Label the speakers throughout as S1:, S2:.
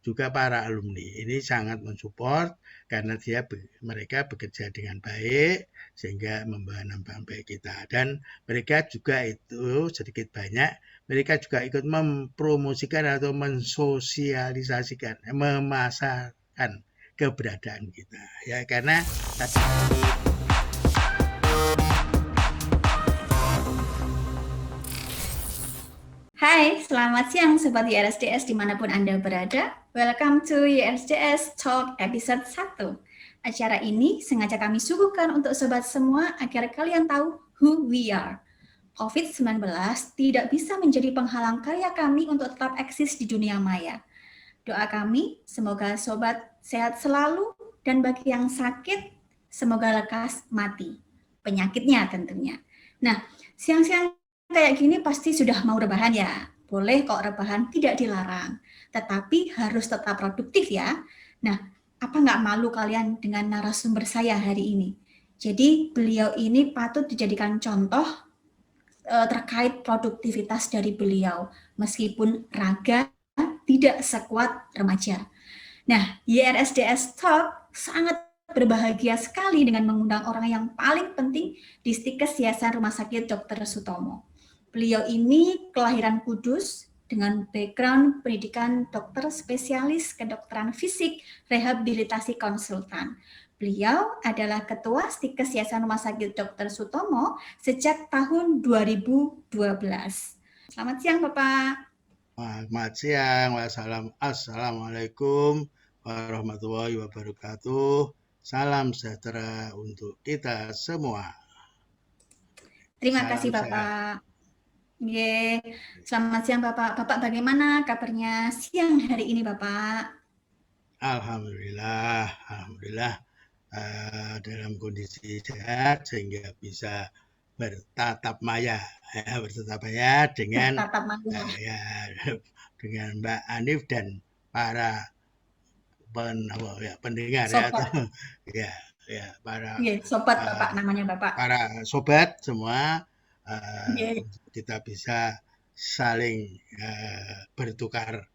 S1: juga para alumni. Ini sangat mensupport karena mereka bekerja dengan baik sehingga membawa nama baik kita. Dan mereka juga itu sedikit banyak, mereka juga ikut mempromosikan atau mensosialisasikan, memasarkan keberadaan kita. Ya, karena
S2: Hai, selamat siang Sobat YRSDS dimanapun Anda berada. Welcome to YRSDS Talk episode 1. Acara ini sengaja kami suguhkan untuk Sobat semua agar kalian tahu who we are. COVID-19 tidak bisa menjadi penghalang karya kami untuk tetap eksis di dunia maya. Doa kami, semoga Sobat sehat selalu dan bagi yang sakit, semoga lekas mati. Penyakitnya tentunya. Nah, siang-siang kayak gini pasti sudah mau rebahan ya. Boleh kok rebahan, tidak dilarang. Tetapi harus tetap produktif ya. Nah, apa nggak malu kalian dengan narasumber saya hari ini? Jadi beliau ini patut dijadikan contoh terkait produktivitas dari beliau. Meskipun raga tidak sekuat remaja. Nah, YRSDS Talk sangat berbahagia sekali dengan mengundang orang yang paling penting di Stikes Yayasan Rumah Sakit Dr. Sutomo. Beliau ini kelahiran Kudus dengan background pendidikan dokter spesialis kedokteran fisik, rehabilitasi konsultan. Beliau adalah Ketua Stikes Yayasan Rumah Sakit Dr. Sutomo sejak tahun 2012. Selamat siang, Bapak.
S1: selamat siang, assalamualaikum warahmatullahi wabarakatuh. Salam sejahtera untuk kita semua.
S2: Terima kasih,
S1: Salam sehat.
S2: Bapak. Ye, selamat siang Bapak. Bapak bagaimana kabarnya siang hari ini Bapak?
S1: Alhamdulillah, dalam kondisi sehat sehingga bisa bertatap maya, dengan
S2: Bertatap maya.
S1: ya, dengan Mbak Anif dan para pendengar ya, atau
S2: Sobat.
S1: ya, ya para
S2: Ye, sobat Bapak
S1: uh,
S2: namanya Bapak.
S1: para sobat semua,
S2: Ye,
S1: kita bisa saling bertukar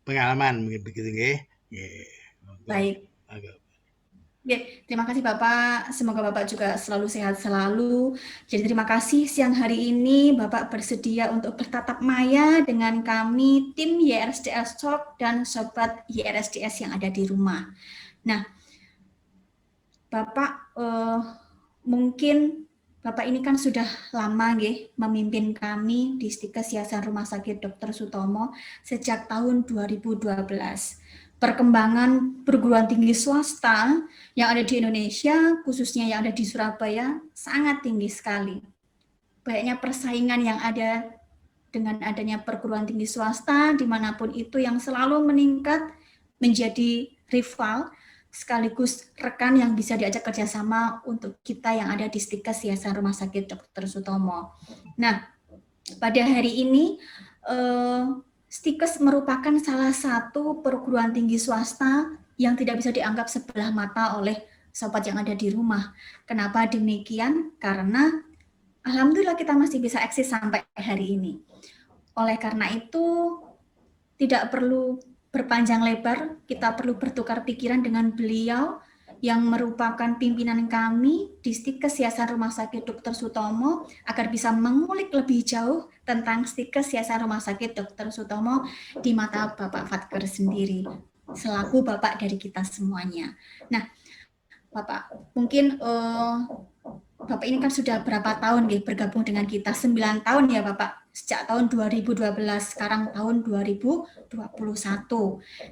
S1: pengalaman mungkin begitu nggih. Nggih, monggo.
S2: baik.
S1: Monggo.
S2: Ye, terima kasih Bapak. Semoga Bapak juga selalu sehat selalu. Jadi terima kasih siang hari ini Bapak bersedia untuk bertatap maya dengan kami tim YRSDS Talk dan sobat YRSDS yang ada di rumah. Nah, Bapak mungkin Bapak ini kan sudah lama nggih memimpin kami di Stikes Yayasan Rumah Sakit Dr. Sutomo sejak tahun 2012. Perkembangan perguruan tinggi swasta yang ada di Indonesia, khususnya yang ada di Surabaya, sangat tinggi sekali. Banyaknya persaingan yang ada dengan adanya perguruan tinggi swasta, dimanapun itu yang selalu meningkat menjadi rival, sekaligus rekan yang bisa diajak kerjasama untuk kita yang ada di Stikes Yayasan Rumah Sakit Dr. Sutomo. Nah, pada hari ini Stikes merupakan salah satu perguruan tinggi swasta yang tidak bisa dianggap sebelah mata oleh sobat yang ada di rumah. Kenapa demikian? Karena alhamdulillah kita masih bisa eksis sampai hari ini. Oleh karena itu, tidak perlu berpanjang lebar, kita perlu bertukar pikiran dengan beliau yang merupakan pimpinan kami di Stikes Yayasan Rumah Sakit Dr. Sutomo agar bisa mengulik lebih jauh tentang Stikes Yayasan Rumah Sakit Dr. Sutomo di mata Bapak Fatker sendiri, selaku Bapak dari kita semuanya. Nah, Bapak, mungkin Bapak ini kan sudah berapa tahun nih bergabung dengan kita? 9 tahun ya Bapak, sejak tahun 2012, sekarang tahun 2021.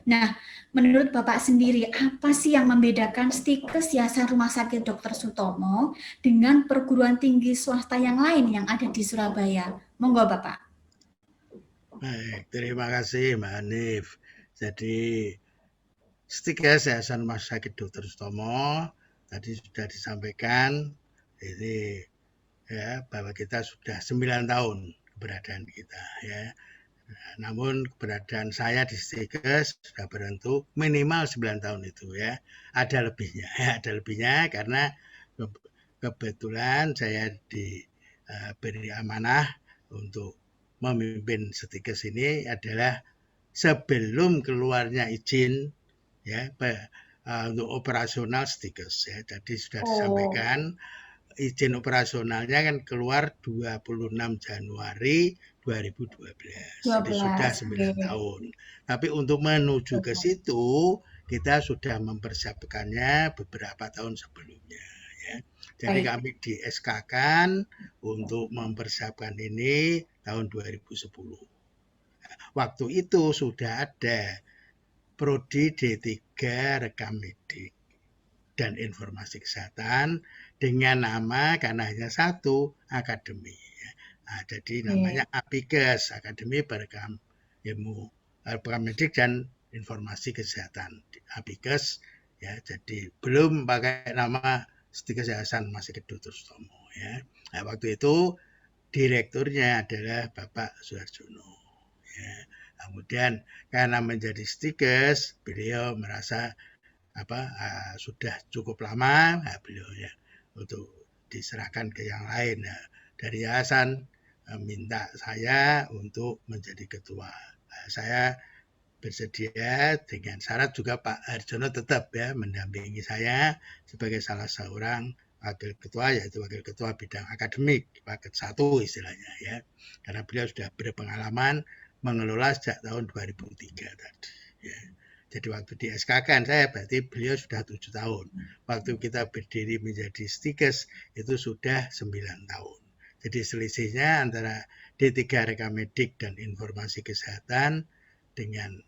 S2: Nah, menurut Bapak sendiri, apa sih yang membedakan Stikes Yayasan Rumah Sakit Dr. Sutomo dengan perguruan tinggi swasta yang lain yang ada di Surabaya? Monggo Bapak.
S1: Baik, terima kasih Mbak Hanif. Jadi Stikes Yayasan Rumah Sakit Dr. Sutomo tadi sudah disampaikan, jadi ya bahwa kita sudah 9 tahun keberadaan kita ya. Namun keberadaan saya di Stikes sudah berlangsung minimal 9 tahun itu ya. Ada lebihnya ya, ada lebihnya karena kebetulan saya diberi amanah untuk memimpin Stikes ini adalah sebelum keluarnya izin ya untuk operasional Stikes ya. Jadi sudah disampaikan izin operasionalnya kan keluar 26 Januari 2012. Jadi sudah 9 tahun. Tapi untuk menuju ke situ kita sudah mempersiapkannya beberapa tahun sebelumnya ya. Jadi kami di SK-kan untuk mempersiapkan ini tahun 2010. Waktu itu sudah ada Prodi D3 Rekam Medik dan Informasi Kesehatan dengan nama karena hanya satu akademi. Nah, jadi namanya APIKES, Akademi Perekam Ilmu Rekam Medik dan Informasi Kesehatan. APIKES ya, jadi belum pakai nama Stikes Yayasan Rumah Sakit Dr. Sutomo ya. Nah, waktu itu direkturnya adalah Bapak Suharjono. Ya. Kemudian karena menjadi Stikes, beliau merasa sudah cukup lama beliau ya untuk diserahkan ke yang lain ya. Dari yayasan minta saya untuk menjadi ketua. Saya bersedia dengan syarat juga Pak Harjono tetap ya mendampingi saya sebagai salah seorang wakil ketua, yaitu wakil ketua bidang akademik, paket 1 istilahnya ya. Karena beliau sudah berpengalaman mengelola sejak tahun 2003 tadi ya. Jadi waktu di SK kan saya berarti beliau sudah 7 tahun. Waktu kita berdiri menjadi Stikes itu sudah 9 tahun. Jadi selisihnya antara D3 Rekam Medik dan Informasi Kesehatan dengan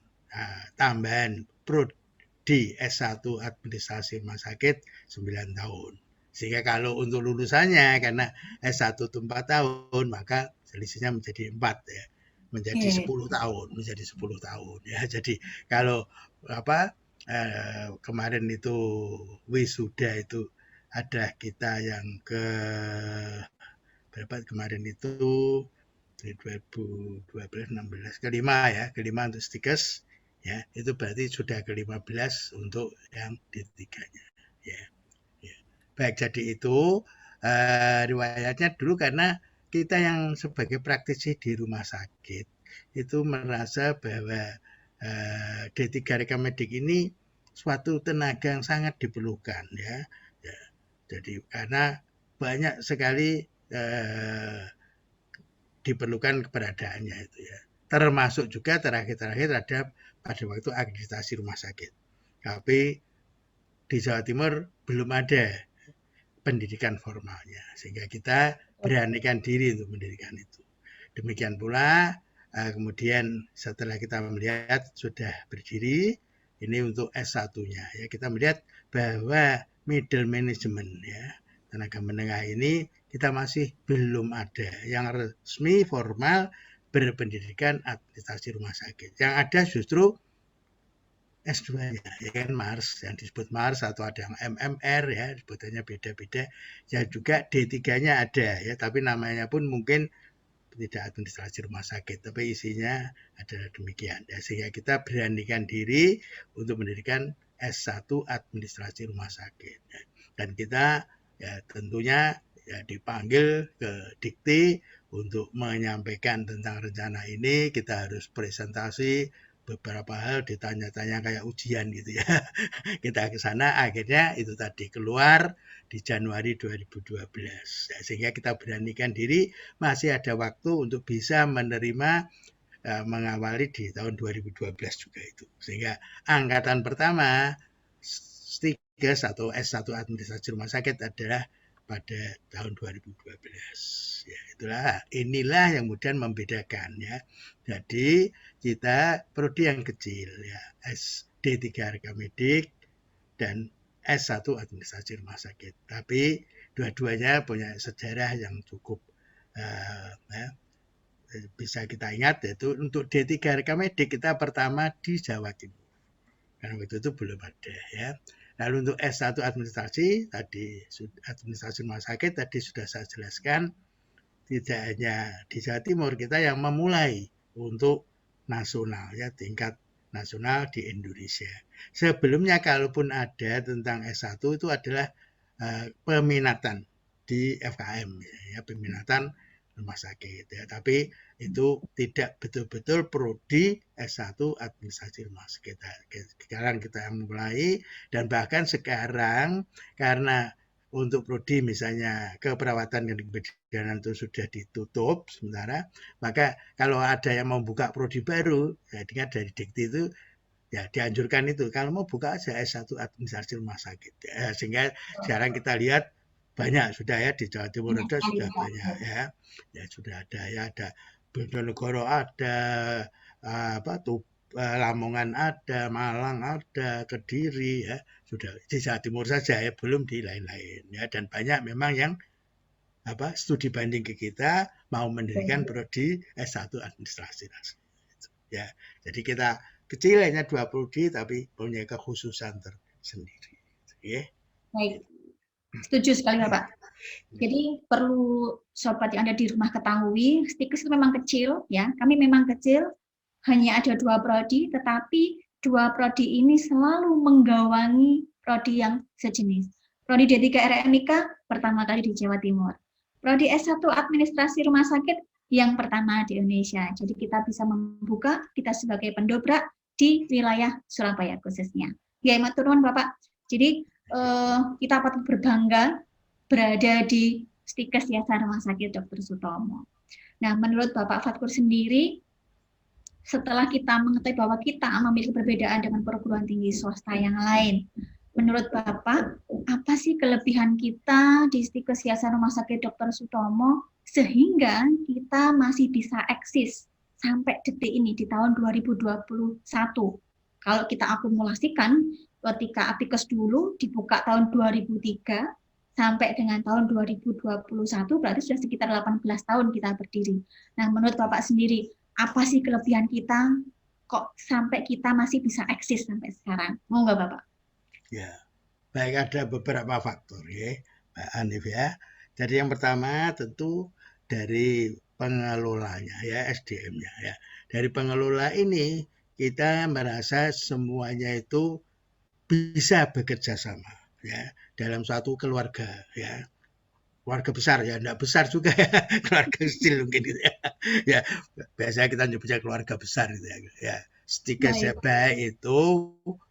S1: tambahan Prodi S1 Administrasi Rumah Sakit 9 tahun. Sehingga kalau untuk lulusannya karena S1 itu 4 tahun, maka selisihnya menjadi 4 ya. Menjadi 10 tahun, menjadi 10 tahun ya. Jadi kalau kemarin itu wisuda itu ada kita yang ke berapa kemarin itu di 2012, 16, kelima ya, kelima untuk Stikes ya, itu berarti sudah ke-15 untuk yang D3-nya ya. Baik, jadi itu riwayatnya dulu karena kita yang sebagai praktisi di rumah sakit itu merasa bahwa D3 Rekam Medik ini suatu tenaga yang sangat diperlukan ya. Jadi karena banyak sekali diperlukan keberadaannya itu ya. Termasuk juga terakhir-terakhir ada pada waktu akreditasi rumah sakit. Tapi di Jawa Timur belum ada pendidikan formalnya, sehingga kita beranikan diri untuk mendirikan itu. Demikian pula kemudian setelah kita melihat sudah berdiri, ini untuk S1-nya ya, kita melihat bahwa middle management ya, tenaga menengah ini kita masih belum ada yang resmi formal berpendidikan administrasi rumah sakit. Yang ada justru S2-nya, ya kan Mars, yang disebut Mars atau ada yang MMR ya, sebutannya beda-beda. Ya juga D3-nya ada ya, tapi namanya pun mungkin tidak administrasi rumah sakit, tapi isinya adalah demikian. Ya, sehingga kita beranikan diri untuk mendirikan S1 administrasi rumah sakit. Ya. Dan kita ya tentunya ya dipanggil ke Dikti untuk menyampaikan tentang rencana ini. Kita harus presentasi beberapa hal, ditanya-tanya kayak ujian gitu ya. Kita ke sana akhirnya itu tadi keluar di Januari 2012. Ya, sehingga kita beranikan diri masih ada waktu untuk bisa menerima mengawali di tahun 2012 juga itu. Sehingga angkatan pertama Stikes atau S1 Administrasi Rumah Sakit adalah pada tahun 2012. Ya, inilah yang kemudian membedakan ya. Jadi kita prodi yang kecil ya, SD3 Rekam Medik dan S1 Administrasi Rumah Sakit. Tapi dua-duanya punya sejarah yang cukup bisa kita ingat, yaitu untuk D3 Rekam Medik kita pertama di Jawa Timur. Karena waktu itu belum ada ya. Lalu untuk S1 administrasi tadi administrasi rumah sakit tadi sudah saya jelaskan, tidak hanya di Jawa Timur, kita yang memulai untuk nasional ya, tingkat nasional di Indonesia. Sebelumnya kalaupun ada tentang S1 itu adalah peminatan di FKM ya, peminatan rumah sakit ya. Tapi itu tidak betul-betul prodi S1 administrasi rumah sakit. Sekarang kita mulai, dan bahkan sekarang karena untuk prodi misalnya keperawatan dan kebidanan itu sudah ditutup sementara, maka kalau ada yang mau buka prodi baru, ya dengar dari Dikti itu ya dianjurkan itu kalau mau buka aja S1 administrasi rumah sakit. Ya, sehingga sekarang kita lihat banyak sudah ya di Jawa Timur
S2: Banyak
S1: ada
S2: sekali
S1: sudah
S2: Pak.
S1: banyak ya. Ya sudah ada ya, ada Bojonegoro ada, apa tuh, Lamongan ada, Malang ada, Kediri ya, sudah di Jawa Timur saja ya, belum di lain-lain ya. Dan banyak memang yang apa studi banding ke kita mau mendirikan prodi S1 administrasi ya. Jadi kita kecil hanya 2 prodi tapi punya kekhususan tersendiri. Ya.
S2: Baik, setuju sekali Bapak. Jadi perlu sobat yang ada di rumah ketahui, Stikes itu memang kecil ya. Kami memang kecil, hanya ada 2 prodi, tetapi 2 prodi ini selalu menggawangi prodi yang sejenis. Prodi D3 RMIK pertama kali di Jawa Timur. Prodi S1 Administrasi Rumah Sakit yang pertama di Indonesia. Jadi kita bisa membuka kita sebagai pendobrak di wilayah Surabaya khususnya. Ya, matur nuwun Bapak. Jadi kita patut berbangga berada di Stikes Yayasan Rumah Sakit Dr. Sutomo. Nah, menurut Bapak Fatkur sendiri, setelah kita mengetahui bahwa kita memiliki perbedaan dengan perguruan tinggi swasta yang lain, menurut Bapak, apa sih kelebihan kita di Stikes Yayasan Rumah Sakit Dr. Sutomo sehingga kita masih bisa eksis sampai detik ini di tahun 2021? Kalau kita akumulasikan, ketika Apikes dulu dibuka tahun 2003, sampai dengan tahun 2021 berarti sudah sekitar 18 tahun kita berdiri. Nah, menurut Bapak sendiri, apa sih kelebihan kita kok sampai kita masih bisa eksis sampai sekarang? Mau nggak Bapak?
S1: Ya, baik, ada beberapa faktor ya, Mbak Hanif ya. Jadi yang pertama tentu dari pengelolanya ya, SDM-nya ya. Dari pengelola ini kita merasa semuanya itu bisa bekerja sama ya dalam suatu keluarga ya, keluarga besar ya, enggak besar juga ya, keluarga kecil mungkin gitu ya. Ya, biasanya kita nyebutnya keluarga besar gitu ya. Ya, Stikes baik itu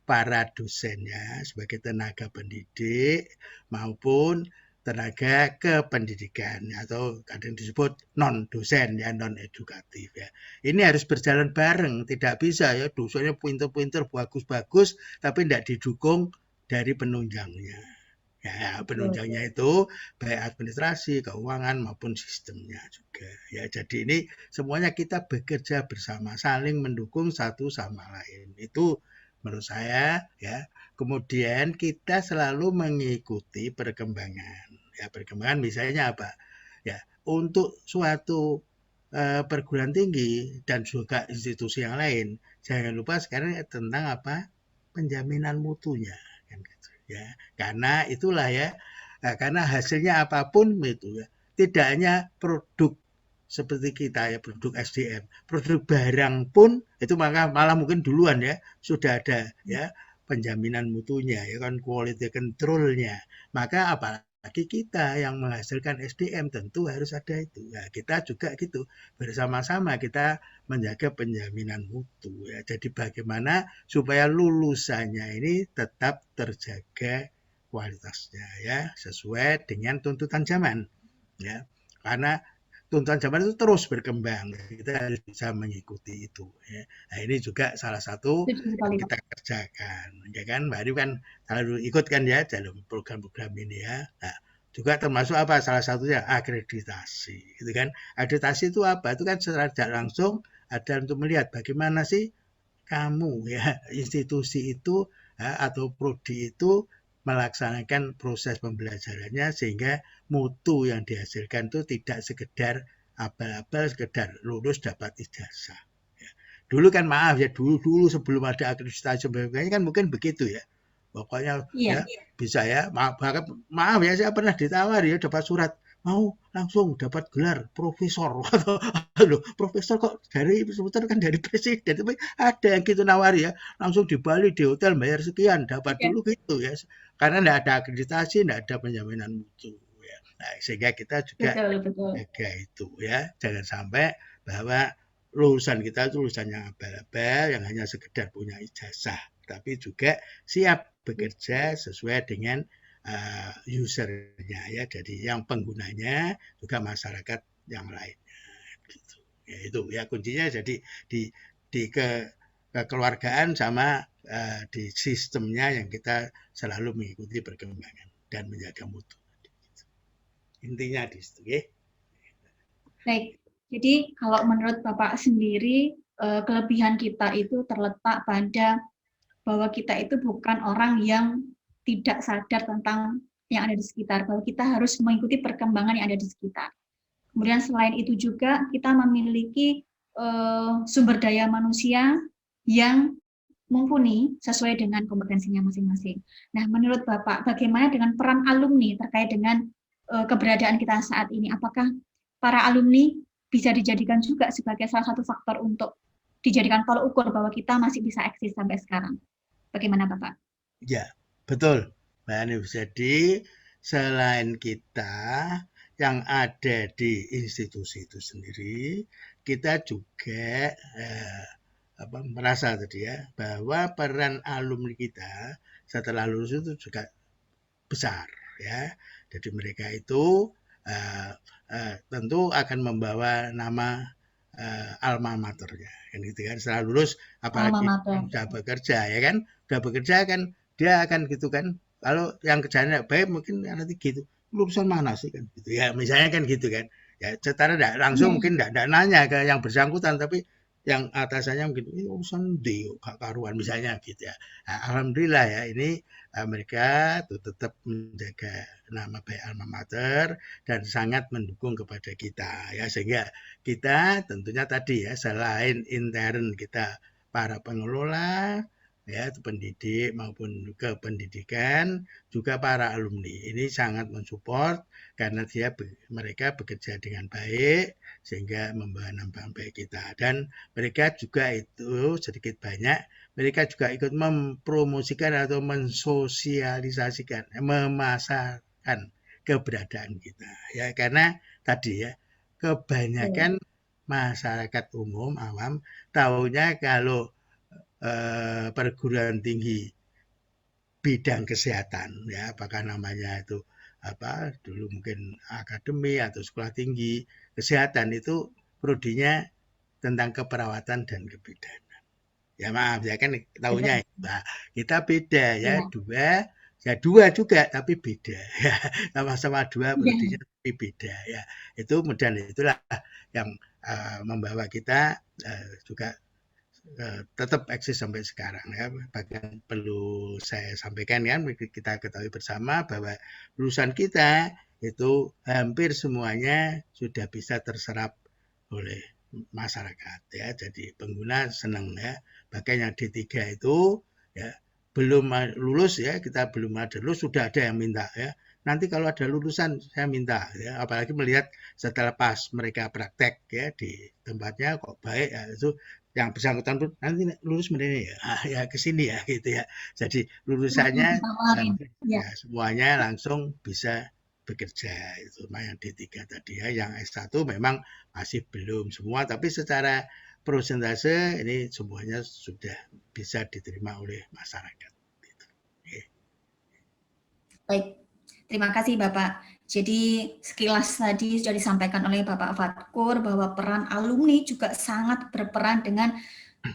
S1: para dosennya sebagai tenaga pendidik maupun tenaga kependidikan atau kadang disebut non dosen ya, non edukatif ya. Ini harus berjalan bareng, tidak bisa ya dosennya pinter-pinter bagus-bagus tapi tidak didukung dari penunjangnya. Ya, penunjangnya itu baik administrasi, keuangan maupun sistemnya juga. Ya, jadi ini semuanya kita bekerja bersama, saling mendukung satu sama lain. Itu menurut saya ya. Kemudian kita selalu mengikuti perkembangan. Ya, perkembangan misalnya apa? Ya, untuk suatu perguruan tinggi dan juga institusi yang lain, jangan lupa sekarang tentang apa? Penjaminan mutunya kan gitu ya. Karena itulah ya, karena hasilnya apapun itu ya, tidak hanya produk seperti kita ya, produk SDM, produk barang pun itu malah mungkin duluan ya sudah ada ya penjaminan mutunya ya kan, quality controlnya. Maka apalagi kita yang menghasilkan SDM tentu harus ada itu. Ya, kita juga gitu bersama-sama kita menjaga penjaminan mutu ya. Jadi bagaimana supaya lulusannya ini tetap terjaga kualitasnya ya sesuai dengan tuntutan zaman ya. Karena tuntutan zaman itu terus berkembang, kita harus bisa mengikuti itu ya. Nah, ini juga salah satu yang kita kerjakan ya kan. Mbak Ari kan selalu ikut kan ya dalam program-program ini ya. Nah, juga termasuk apa salah satunya akreditasi gitu kan. Akreditasi itu apa? Itu kan secara tidak langsung ada untuk melihat bagaimana sih kamu ya institusi itu ya, atau prodi itu melaksanakan proses pembelajarannya sehingga mutu yang dihasilkan itu tidak sekedar abal-abal, sekedar lulus dapat ijazah. Ya. Dulu kan maaf ya, dulu sebelum ada akreditasi sebagainya kan mungkin begitu ya. Pokoknya ya bisa ya, maaf ya saya pernah ditawari ya dapat surat mau langsung dapat gelar profesor. Loh, profesor kok dari profesor kan dari presiden, tapi ada yang gitu nawari ya, langsung di Bali di hotel bayar sekian dapat dulu gitu ya. Karena tidak ada akreditasi, tidak ada penjaminan mutu ya. Nah, sehingga kita juga
S2: Betul, betul.
S1: jaga itu ya, jangan sampai bahwa lulusan kita itu lulusan yang abal-abal, yang hanya sekedar punya ijazah, tapi juga siap bekerja sesuai dengan usernya ya, jadi yang penggunanya juga masyarakat yang lainnya gitu. Ya itu ya kuncinya jadi di kekeluargaan sama di sistemnya yang kita selalu mengikuti perkembangan dan menjaga mutu. Intinya di situ ya.
S2: Baik, jadi kalau menurut Bapak sendiri, kelebihan kita itu terletak pada bahwa kita itu bukan orang yang tidak sadar tentang yang ada di sekitar, bahwa kita harus mengikuti perkembangan yang ada di sekitar. Kemudian selain itu juga kita memiliki sumber daya manusia yang mumpuni sesuai dengan kompetensinya masing-masing. Nah, menurut Bapak, bagaimana dengan peran alumni terkait dengan keberadaan kita saat ini? Apakah para alumni bisa dijadikan juga sebagai salah satu faktor untuk dijadikan tolak ukur bahwa kita masih bisa eksis sampai sekarang? Bagaimana Bapak?
S1: Ya, betul. Mbak Hanif. Jadi selain kita yang ada di institusi itu sendiri, kita juga merasa tadi ya bahwa peran alumni kita setelah lulus itu juga besar ya. Jadi mereka itu tentu akan membawa nama alma maternya kan gitu kan setelah lulus,
S2: Alma
S1: apalagi
S2: mater.
S1: sudah bekerja ya kan, sudah bekerja kan dia akan gitu kan, kalau yang kerjanya baik mungkin nanti gitu, lulusan mana sih kan gitu ya, misalnya kan gitu kan ya, secara tidak langsung
S2: Iya.
S1: mungkin tidak nanya ke yang bersangkutan, tapi yang atasannya mungkin ini urusan dia gak karuan misalnya gitu ya. Nah, alhamdulillah ya ini mereka tuh tetap menjaga nama baik alma mater dan sangat mendukung kepada kita ya, sehingga kita tentunya tadi ya, selain intern kita para pengelola ya, pendidik maupun kependidikan, juga para alumni ini sangat mensupport karena mereka bekerja dengan baik sehingga membawa nama baik kita, dan mereka juga itu sedikit banyak mereka juga ikut mempromosikan atau mensosialisasikan, memasarkan keberadaan kita ya, karena tadi ya kebanyakan masyarakat umum awam tahunya kalau perguruan tinggi bidang kesehatan ya, apakah namanya itu apa dulu mungkin akademi atau sekolah tinggi kesehatan, itu prodinya tentang keperawatan dan kebidanan. Ya maaf ya kan tahunya
S2: Betul.
S1: nah, kita beda ya,
S2: Iya.
S1: dua juga tapi beda ya, sama-sama dua prodinya
S2: Iya.
S1: tapi beda ya, itu kemudian itulah yang membawa kita juga tetap eksis sampai sekarang ya. Bahkan perlu saya sampaikan kan, kita ketahui bersama bahwa lulusan kita itu hampir semuanya sudah bisa terserap oleh masyarakat ya. Jadi pengguna senang ya. Bahkan yang D3 itu ya belum lulus ya, kita belum ada lulus sudah ada yang minta ya. Nanti kalau ada lulusan saya minta ya, apalagi melihat setelah pas mereka praktek ya di tempatnya kok baik ya, itu yang bersangkutan pun nanti lulus menini ya, ya ke sini ya gitu ya. Jadi lulusannya
S2: Ditawarin. Ya.
S1: ya semuanya langsung bisa bekerja, itu yang D3 tadi ya. Yang S1 memang masih belum semua, tapi secara prosentase ini semuanya sudah bisa diterima oleh masyarakat. Gitu. Oke.
S2: Baik, terima kasih Bapak. Jadi sekilas tadi sudah disampaikan oleh Bapak Fatkur bahwa peran alumni juga sangat berperan dengan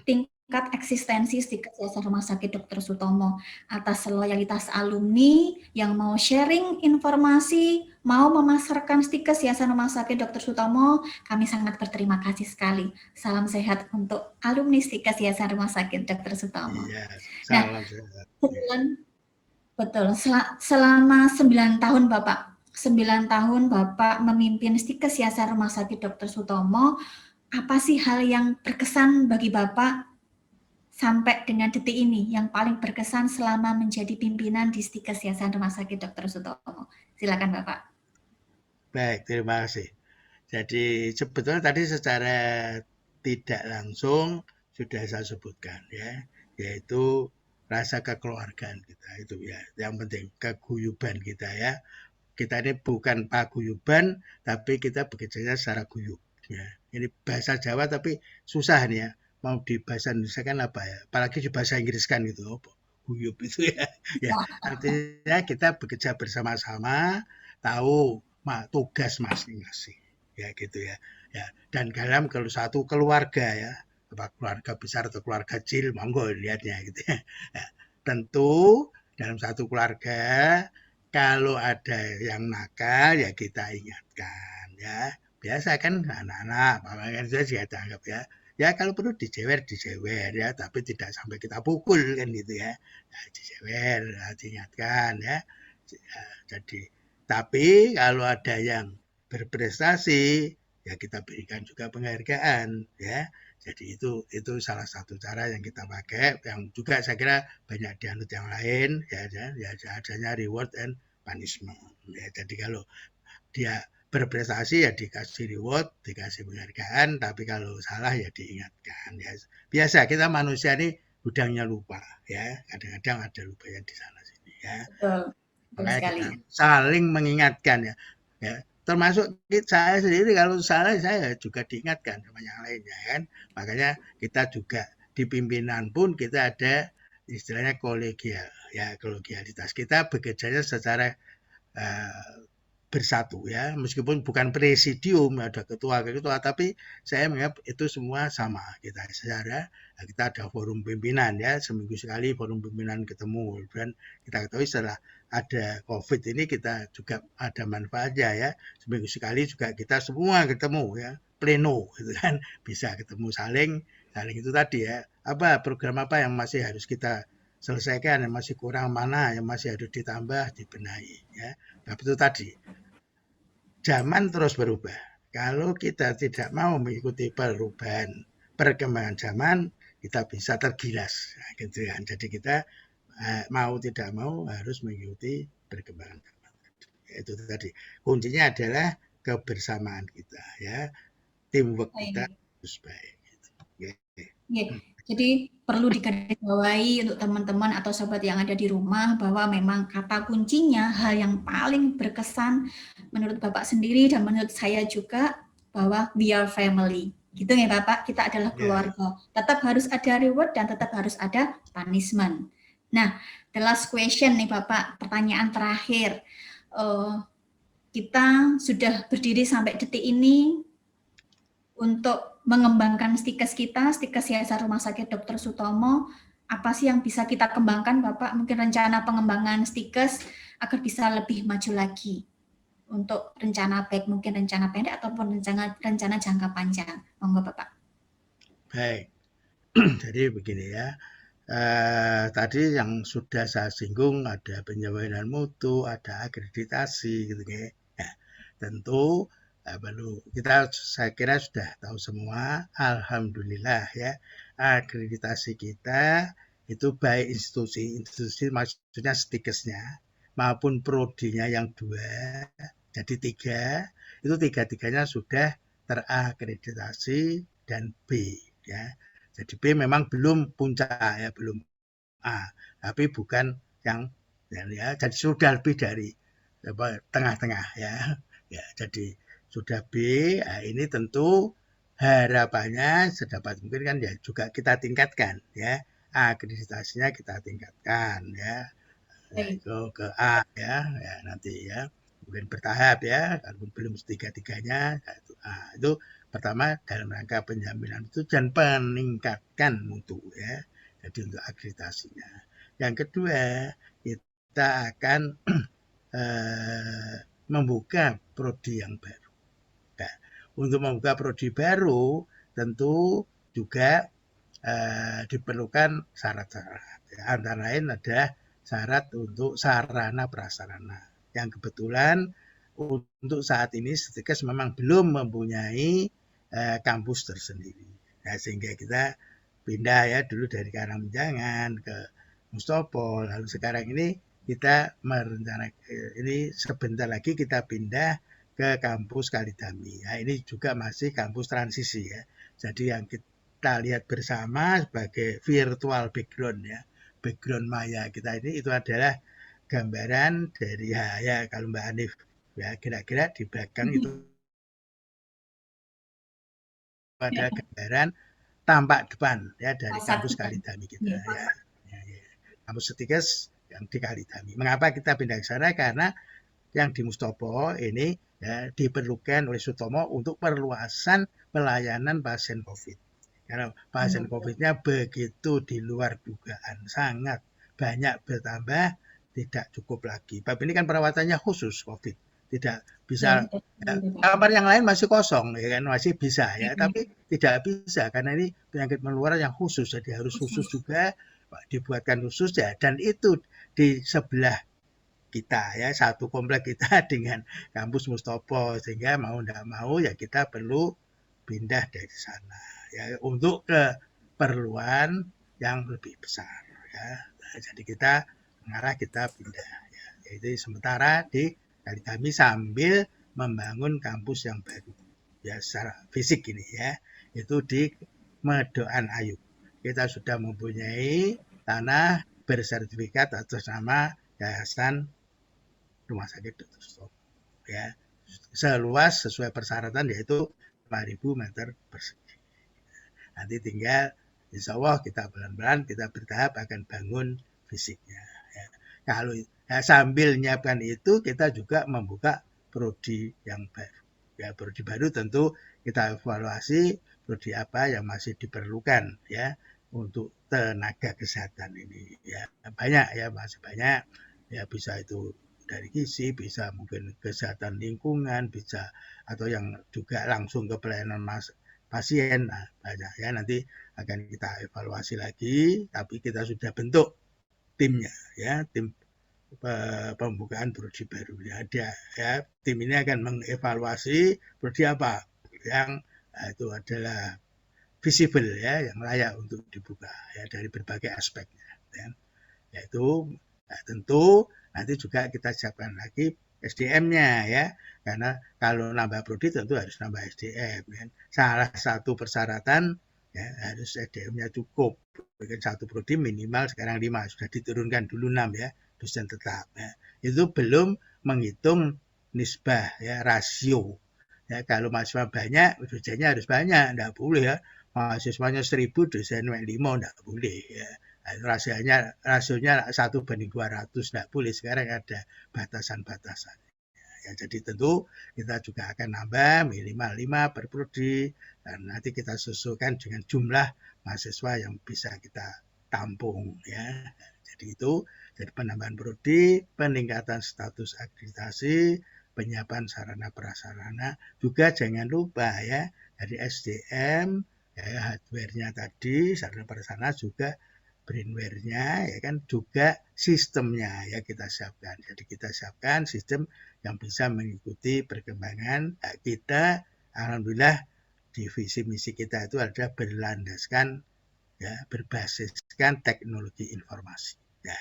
S2: tingkat eksistensi Stikes Yayasan Rumah Sakit Dr. Sutomo. Atas loyalitas alumni yang mau sharing informasi, mau memasarkan Stikes Yayasan Rumah Sakit Dr. Sutomo, kami sangat berterima kasih sekali. Salam sehat untuk alumni Stikes Yayasan Rumah Sakit Dr. Sutomo.
S1: Iya,
S2: Nah,
S1: salam sehat.
S2: betul, selama 9 tahun Bapak, 9 tahun Bapak memimpin Stikes Yayasan Rumah Sakit Dr. Sutomo, apa sih hal yang berkesan bagi Bapak sampai dengan detik ini yang paling berkesan selama menjadi pimpinan di Stikes Yayasan Rumah Sakit Dr. Sutomo? Silakan Bapak.
S1: Baik, terima kasih. Jadi sebetulnya tadi secara tidak langsung sudah saya sebutkan ya, yaitu rasa kekeluargaan kita itu ya, yang penting keguyuban kita ya, kita ini bukan paguyuban, tapi kita bekerjanya secara guyub. Ya. Ini bahasa Jawa tapi susah nih ya. Mau di bahasa Indonesia kan apa ya? Apalagi di bahasa Inggris kan gitu. Guyub itu ya. Ya, artinya kita bekerja bersama-sama, tahu tugas masing-masing. Ya gitu ya. Ya, dan dalam kalau satu keluarga ya, apa keluarga besar atau keluarga kecil, monggo lihatnya gitu ya. Ya, tentu dalam satu keluarga kalau ada yang nakal ya kita ingatkan ya. Biasa kan anak-anak, kan itu juga dianggap ya. Ya kalau perlu dijewer, dijewer ya, tapi tidak sampai kita pukul kan gitu ya. Nah, dijewer, diingatkan ya. Jadi, tapi kalau ada yang berprestasi, ya kita berikan juga penghargaan ya. Jadi itu salah satu cara yang kita pakai, yang juga saya kira banyak dianut yang lain ya, adanya reward and punishment. Ya, jadi kalau dia berprestasi ya dikasih reward, dikasih penghargaan, tapi kalau salah ya diingatkan. Ya. Biasa kita manusia ini gudangnya lupa ya, kadang-kadang ada lupanya di sana sini ya.
S2: Betul, betul
S1: Makanya
S2: sekali.
S1: kita saling mengingatkan ya. Ya, termasuk saya sendiri kalau salah saya juga diingatkan sama yang lainnya kan. Makanya kita juga di pimpinan pun kita ada istilahnya kolegial ya, kolegialitas. Kita bekerjanya secara bersatu ya, meskipun bukan presidium ada ketua-ketua, tapi saya menganggap itu semua sama kita secara kita ada forum pimpinan ya, seminggu sekali forum pimpinan ketemu, dan kita ketahui setelah ada COVID ini kita juga ada manfaatnya ya, seminggu sekali juga kita semua ketemu ya, pleno gitu kan, bisa ketemu saling itu tadi ya, apa program apa yang masih harus kita selesaikan, yang masih kurang mana, yang masih harus ditambah, dibenahi ya. Tapi itu tadi zaman terus berubah. Kalau kita tidak mau mengikuti perubahan perkembangan zaman, kita bisa tergilas. Nah, gitu kan. Jadi kita mau tidak mau harus mengikuti perkembangan zaman. Itu tadi. Kuncinya adalah kebersamaan kita ya. Teamwork kita
S2: Baik.
S1: harus baik. Gitu.
S2: Ya, jadi perlu digarisbawahi untuk teman-teman atau sobat yang ada di rumah bahwa memang kata kuncinya hal yang paling berkesan menurut Bapak sendiri dan menurut saya juga bahwa we are family. Gitu ya Bapak, kita adalah
S1: Ya, ya.
S2: keluarga. Tetap harus ada reward dan tetap harus ada punishment. Nah, the last question nih Bapak, pertanyaan terakhir. Kita sudah berdiri sampai detik ini untuk mengembangkan stikes kita, stikes Yayasan Rumah Sakit Dr. Sutomo, apa sih yang bisa kita kembangkan, Bapak? Mungkin rencana pengembangan stikes agar bisa lebih maju lagi untuk rencana baik mungkin rencana pendek ataupun rencana jangka panjang. Monggo, Bapak.
S1: Baik. Jadi begini ya. Tadi yang sudah saya singgung ada penjaminan mutu, ada akreditasi gitu ya. Nah, tentu perlu kita saya kira sudah tahu semua, alhamdulillah ya, akreditasi kita itu baik institusi maksudnya stikesnya maupun prodinya yang 2, jadi 3, itu tiga-tiganya sudah terakreditasi dan B ya. Jadi B memang belum puncak ya, belum A, tapi bukan yang ya, jadi sudah lebih dari tengah-tengah ya. Ya, jadi sudah B, nah ini tentu harapannya sedapat mungkin kan ya juga kita tingkatkan ya. Akreditasinya kita tingkatkan ya. Nah,
S2: Baik.
S1: itu ke A ya, ya nanti ya. Mungkin bertahap ya, kalau belum tiga-tiganya, nah itu A. Itu pertama dalam rangka penjaminan itu dan meningkatkan mutu ya. Jadi untuk akreditasinya. Yang kedua, kita akan membuka prodi yang baru. Nah, untuk membuka prodi baru tentu juga diperlukan syarat-syarat. Ya, antara lain ada syarat untuk sarana prasarana. Yang kebetulan untuk saat ini Stikes memang belum mempunyai kampus tersendiri. Nah, sehingga kita pindah ya dulu dari Karangmenjangan ke Mustopo, lalu sekarang ini kita merencanakan ini sebentar lagi kita pindah ke kampus Kalidami. Nah, ini juga masih kampus transisi ya. Jadi yang kita lihat bersama sebagai virtual background ya, background maya kita ini itu adalah gambaran dari ya kalau Mbak Anif ya kira-kira di belakang itu ada gambaran tampak depan ya dari kampus Kalidami kita ya. Kampus Setikes yang di Kalidami. Mengapa kita pindah ke sana? Karena yang di Mustopo ini ya, diperlukan oleh Sutomo untuk perluasan pelayanan pasien COVID. Karena pasien COVID-nya begitu di luar dugaan, sangat banyak bertambah, tidak cukup lagi. Bab ini kan perawatannya khusus COVID, tidak bisa ya, kamar yang lain masih kosong, ya kan masih bisa ya, tapi tidak bisa karena ini penyakit menular yang khusus, jadi harus khusus juga dibuatkan khusus ya, dan itu di sebelah kita ya, satu komplek kita dengan kampus Mustopo, sehingga mau tidak mau ya kita perlu pindah dari sana ya untuk keperluan yang lebih besar ya. Nah, jadi kita mengarah kita pindah ya. Jadi sementara di Kalidami sambil membangun kampus yang baru ya secara fisik ini ya, itu di Medoan Ayu. Kita sudah mempunyai tanah bersertifikat atas nama Yayasan Rumah Sakit Dr. Sutomo ya, seluas sesuai persyaratan yaitu 5.000 meter persegi. Nanti tinggal insya Allah kita pelan-pelan, kita bertahap akan bangun fisiknya ya. Kalau ya, sambil menyiapkan itu kita juga membuka prodi yang baru ya. Prodi baru tentu kita evaluasi prodi apa yang masih diperlukan ya untuk tenaga kesehatan ini ya. Banyak ya, masih banyak ya, bisa itu dari gizi, bisa mungkin kesehatan lingkungan, bisa atau yang juga langsung ke pelayanan pasien. Nah, banyak ya, nanti akan kita evaluasi lagi, tapi kita sudah bentuk timnya ya, tim pembukaan prodi baru ya, ada ya. Tim ini akan mengevaluasi prodi apa yang itu adalah visible ya, yang layak untuk dibuka ya dari berbagai aspeknya ya. Yaitu tentu nanti juga kita siapkan lagi SDM-nya ya, karena kalau nambah prodi tentu harus nambah SDM ya. Salah satu persyaratan ya, harus SDM-nya cukup. Mungkin satu prodi minimal sekarang 5, sudah diturunkan dulu 6 ya, dosen tetap ya. Itu belum menghitung nisbah ya, rasio ya. Kalau mahasiswa banyak, dosennya harus banyak, enggak boleh ya mahasiswanya 1.000 dosen 5, enggak boleh ya. Rasionya 1:200, tidak boleh. Sekarang ada batasan-batasan ya, jadi tentu kita juga akan nambah minimal 5 per prodi, dan nanti kita sesuaikan dengan jumlah mahasiswa yang bisa kita tampung ya. Jadi itu jadi penambahan prodi, peningkatan status akreditasi, penyiapan sarana prasarana, juga jangan lupa ya dari SDM ya, hardware-nya tadi, sarana prasarana, juga brainware-nya ya kan, juga sistemnya ya kita siapkan. Jadi kita siapkan sistem yang bisa mengikuti perkembangan kita. Alhamdulillah di visi misi kita itu ada berlandaskan ya, berbasiskan teknologi informasi ya,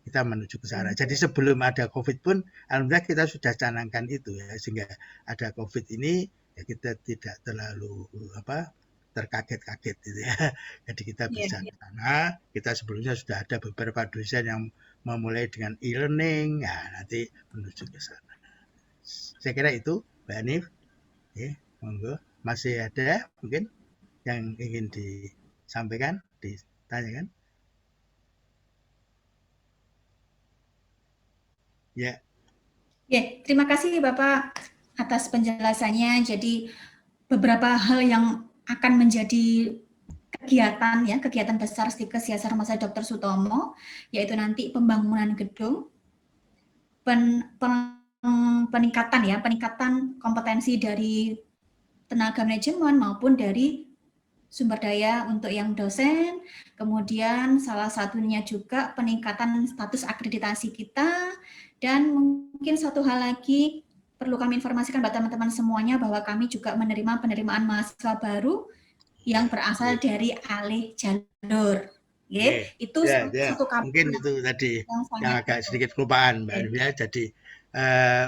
S1: kita menuju ke sana. Jadi sebelum ada COVID pun alhamdulillah kita sudah canangkan itu ya, sehingga ada COVID ini ya kita tidak terlalu terkaget-kaget gitu ya. Jadi kita bisa ke sana. Kita sebelumnya sudah ada beberapa dosen yang memulai dengan e-learning, ya nanti menuju ke sana. Saya kira itu, Mbak Anif. Ya, monggo. Masih ada mungkin yang ingin disampaikan, ditanyakan? Ya.
S2: Ya, terima kasih Bapak atas penjelasannya. Jadi beberapa hal yang akan menjadi kegiatan besar Stikes Yayasan Rumah Sakit Dr. Sutomo, yaitu nanti pembangunan gedung, peningkatan kompetensi dari tenaga manajemen maupun dari sumber daya untuk yang dosen, kemudian salah satunya juga peningkatan status akreditasi kita, dan mungkin satu hal lagi perlu kami informasikan buat teman-teman semuanya bahwa kami juga menerima penerimaan mahasiswa baru yang berasal dari alih jalur. Itu satu kabar
S1: mungkin itu tadi yang agak sedikit kelupaan Mbak Anif ya. Jadi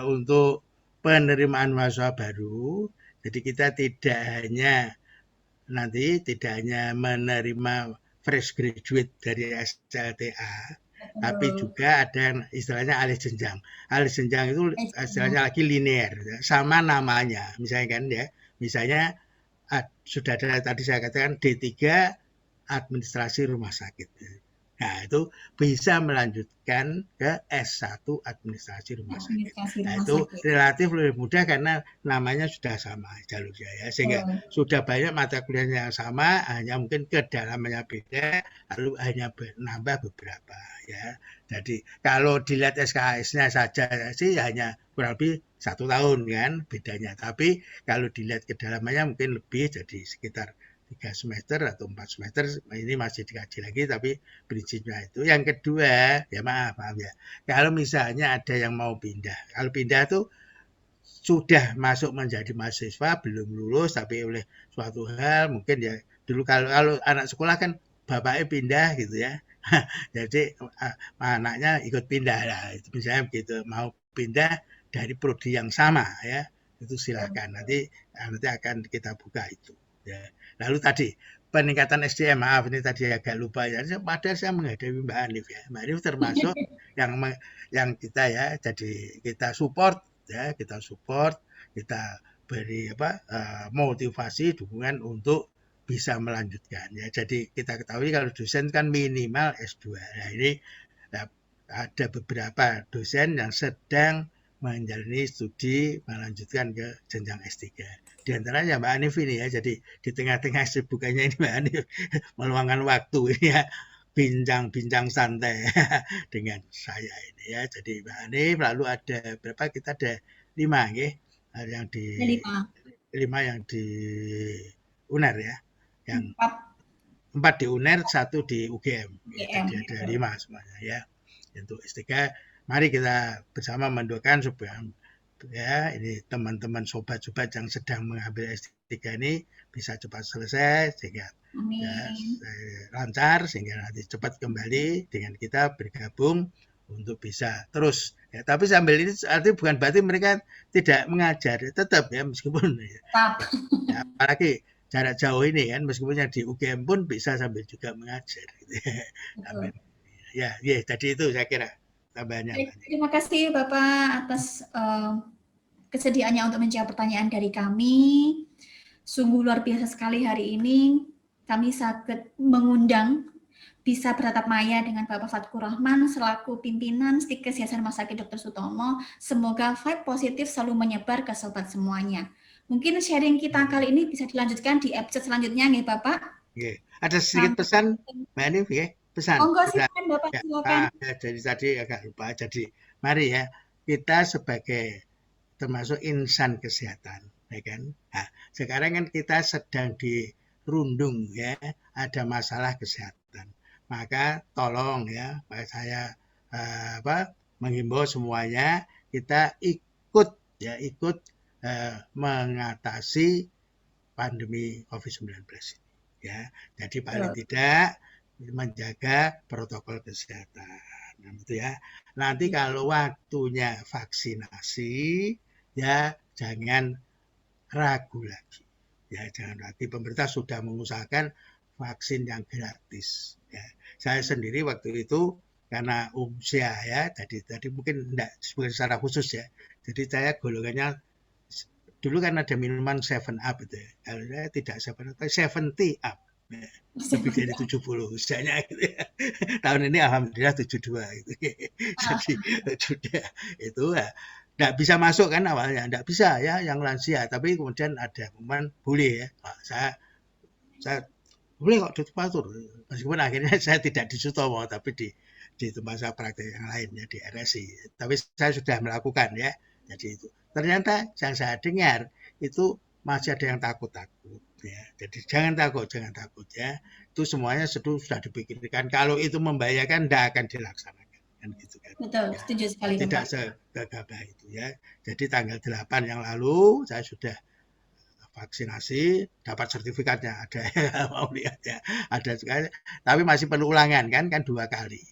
S1: untuk penerimaan mahasiswa baru, jadi kita tidak hanya menerima fresh graduate dari SLTA, tapi juga ada yang istilahnya alih jenjang. Alih jenjang itu istilahnya lagi linear, ya. Sama namanya, misalnya kan ya, misalnya sudah ada tadi saya katakan D3 administrasi rumah sakit. Nah, itu bisa melanjutkan ke S1 administrasi rumah sakit. Nah, itu relatif lebih mudah karena namanya sudah sama jalurnya ya. Sehingga sudah banyak mata kuliah yang sama, hanya mungkin kedalamannya beda, lalu hanya nambah beberapa ya. Jadi kalau dilihat SKS-nya saja sih hanya kurang lebih 1 tahun kan bedanya. Tapi kalau dilihat kedalamannya mungkin lebih, jadi sekitar 3 semester atau 4 semester, ini masih dikaji lagi, tapi prinsipnya itu. Yang kedua, ya maaf ya, kalau misalnya ada yang mau pindah, kalau pindah tuh sudah masuk menjadi mahasiswa, belum lulus, tapi oleh suatu hal, mungkin ya, dulu kalau anak sekolah kan bapaknya pindah gitu ya, jadi anaknya ikut pindah lah, misalnya begitu, mau pindah dari prodi yang sama ya, itu silakan, nanti akan kita buka itu ya. Lalu tadi peningkatan SDM, maaf ini tadi agak lupa ya. Padahal saya menghadapi Mbak Hanif ya. Mbak Hanif termasuk yang kita ya, jadi kita support ya, kita beri motivasi, dukungan untuk bisa melanjutkan ya. Jadi kita ketahui kalau dosen kan minimal S2. Nah, ini ada beberapa dosen yang sedang menjalani studi melanjutkan ke jenjang S3. Di antaranya Mbak Hanif ini ya, jadi di tengah-tengah kesibukannya ini Mbak Hanif meluangkan waktu ini ya, bincang-bincang santai dengan saya ini ya. Jadi Mbak Hanif, lalu ada berapa, kita ada 5 ya, yang di 5 yang di UNER ya, yang 4 di UNER, 1 di UGM. Jadi ada 5 semuanya ya. Untuk S3, mari kita bersama mendoakan supaya ya ini teman-teman sobat-sobat yang sedang mengambil S3 ini bisa cepat selesai sehingga ya, lancar, sehingga nanti cepat kembali dengan kita bergabung untuk bisa terus ya. Tapi sambil ini artinya bukan berarti mereka tidak mengajar, tetap ya, meskipun ya, apalagi jarak jauh ini kan, meskipun yang di UGM pun bisa sambil juga mengajar gitu ya. Ya, jadi itu saya kira tambahannya.
S2: Terima kasih Bapak atas kesediaannya untuk menjawab pertanyaan dari kami. Sungguh luar biasa sekali hari ini. Kami sangat mengundang bisa bertatap maya dengan Bapak Fatkur Rahman selaku pimpinan Stikes Yayasan Rumah Sakit Dr. Sutomo. Semoga vibe positif selalu menyebar ke sobat semuanya. Mungkin sharing kita kali ini bisa dilanjutkan di episode selanjutnya nih Bapak.
S1: Ada sedikit pesan Mbak Hanif ya, pesan.
S2: Silakan Bapak, silakan.
S1: Jadi tadi agak lupa. Jadi mari ya, kita sebagai termasuk insan kesehatan, ya kan? Nah, sekarang kan kita sedang dirundung ya, ada masalah kesehatan. Maka tolong ya, saya menghimbau semuanya kita ikut mengatasi pandemi COVID-19 ini ya. Jadi paling tidak menjaga protokol kesehatan. Nah, itu ya. Nanti kalau waktunya vaksinasi ya jangan ragu lagi. Ya, jangan lagi, pemerintah sudah mengusahakan vaksin yang gratis ya. Saya sendiri waktu itu karena usia ya, tadi mungkin enggak secara khusus ya. Jadi saya golongannya dulu kan ada minuman 7 Up itu ya. Kalau saya tidak 7 Up, 70 up. Ya, lebih dari 70 usianya gitu ya. Tahun ini alhamdulillah 72 gitu. Jadi sudah itu ya, enggak bisa masuk kan awalnya, enggak bisa ya yang lansia, tapi kemudian ada pengumuman boleh ya. Nah, saya boleh kok Dr. Fatur. Meskipun akhirnya saya tidak di Sutomo tapi di tempat saya praktek yang lain ya, di RSI. Tapi saya sudah melakukan ya. Jadi itu. Ternyata yang saya dengar itu masih ada yang takut-takut ya. Jadi jangan takut ya. Itu semuanya sudah dipikirkan. Kalau itu membahayakan tidak akan dilaksanakan kan gitu kan.
S2: Betul, setuju sekali
S1: Tidak segagah itu ya. Jadi tanggal 8 yang lalu saya sudah vaksinasi, dapat sertifikatnya, ada mau lihat ya, ada sekali, tapi masih perlu ulangan kan 2 kali.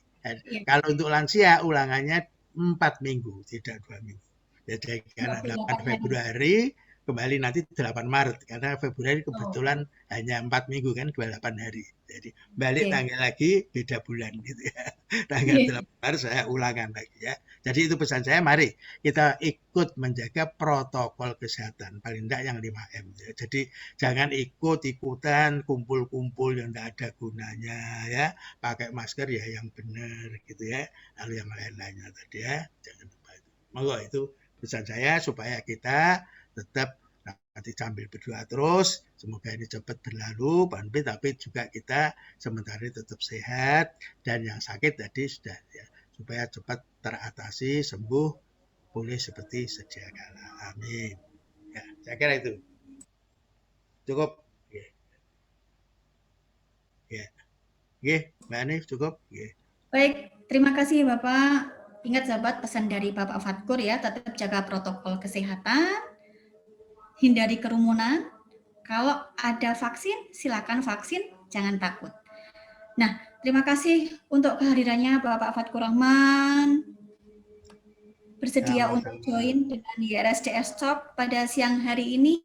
S1: Kalau untuk lansia ulangannya 4 minggu, tidak 2 minggu. Jadi karena 8 Februari kembali nanti 8 Maret karena Februari kebetulan hanya 4 minggu kan 8 hari. Jadi balik tanggal lagi beda bulan gitu ya. Tanggal 8 Maret saya ulangan lagi ya. Jadi itu pesan saya, mari kita ikut menjaga protokol kesehatan paling tidak yang 5M ya. Jadi jangan ikut-ikutan kumpul-kumpul yang tidak ada gunanya ya. Pakai masker ya yang benar gitu ya. Lalu yang lain-lainnya tadi ya, jangan lupa itu. Monggo itu pesan saya supaya kita tetap nanti sambil berdoa terus, semoga ini cepat berlalu, tapi juga kita sementara tetap sehat dan yang sakit tadi sudah ya, supaya cepat teratasi, sembuh, pulih seperti sedia kala. Amin. Ya, saya kira itu cukup. Ya, ya, Mbak Hanif cukup. Ya.
S2: Baik, terima kasih Bapak. Ingat sahabat pesan dari Bapak Fatkur ya, tetap jaga protokol kesehatan, hindari kerumunan. Kalau ada vaksin, silakan vaksin, jangan takut. Nah, terima kasih untuk kehadirannya Bapak Fatkur Rahman. Bersedia untuk join dengan YRSDS Talk pada siang hari ini.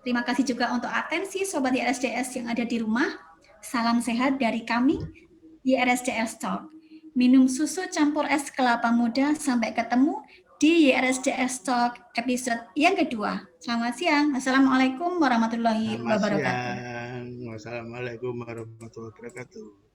S2: Terima kasih juga untuk atensi Sobat YRSDS yang ada di rumah. Salam sehat dari kami, YRSDS Talk. Minum susu campur es kelapa muda. Sampai ketemu di YRSDS Talk episode yang kedua. Selamat siang. Assalamualaikum warahmatullahi wabarakatuh.
S1: Wassalamualaikum warahmatullahi wabarakatuh.